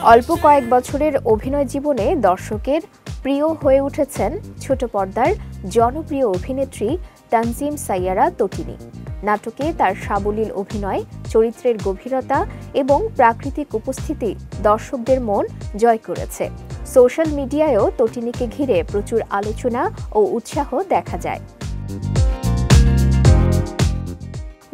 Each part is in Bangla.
অল্প কয়েক বছরের অভিনয় জীবনে দর্শকের প্রিয় হয়ে উঠেছেন ছোট পর্দার জনপ্রিয় অভিনেত্রী তানজিম সাইয়ারা তটিনী। নাটকে তার সাবলীল অভিনয়, চরিত্রের গভীরতা এবং প্রাকৃতিক উপস্থিতি দর্শকদের মন জয় করেছে। সোশ্যাল মিডিয়ায়ও তটিনীকে ঘিরে প্রচুর আলোচনা ও উৎসাহ দেখা যায়।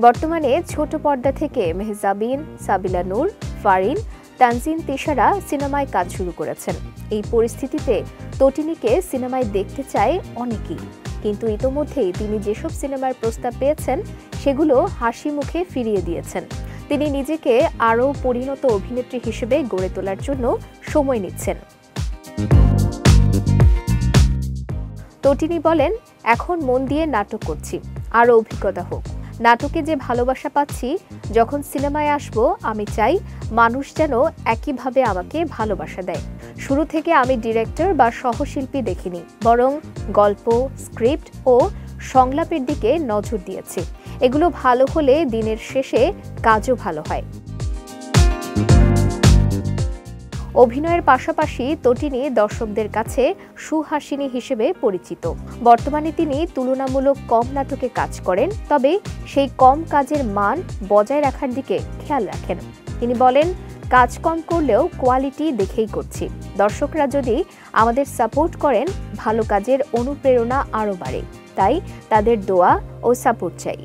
বর্তমানে ছোট পর্দা থেকে মেহজাবিন, সাবিলা নূর, ফারিন, তানজিন তিশারা সিনেমায় কাজ শুরু করেছেন। এই পরিস্থিতিতে তটিনীকে সিনেমায় দেখতে চায় অনেকেই, কিন্তু ইতোমধ্যেই তিনি যেসব সিনেমার প্রস্তাব পেয়েছেন সেগুলো হাসি মুখে ফিরিয়ে দিয়েছেন। তিনি নিজেকে আরও পরিণত অভিনেত্রী হিসেবে গড়ে তোলার জন্য সময় নিচ্ছেন। তটিনী বলেন, এখন মন দিয়ে নাটক করছি, আরও অভিজ্ঞতা হোক। নাটকে যে ভালোবাসা পাচ্ছি, যখন সিনেমায় আসব আমি চাই মানুষ যেন একইভাবে আমাকে ভালোবাসা দেয়। শুরু থেকে আমি ডিরেক্টর বা সহশিল্পী দেখিনি, বরং গল্প, স্ক্রিপ্ট ও সংলাপের দিকে নজর দিয়েছি। এগুলো ভালো হলে দিনের শেষে কাজও ভালো হয়। অভিনয়ের পাশাপাশি তটিনী দর্শকদের কাছে সুহাসিনী হিসেবে পরিচিত। বর্তমানে তিনি তুলনামূলক কম নাটকে কাজ করেন, তবে সেই কম কাজের মান বজায় রাখার দিকে খেয়াল রাখেন। তিনি বলেন, কাজ কম করলেও কোয়ালিটি দেখেই করছি। দর্শকরা যদি আমাদের সাপোর্ট করেন, ভালো কাজের অনুপ্রেরণা আরও বাড়ে। তাই তাদের দোয়া ও সাপোর্ট চাই।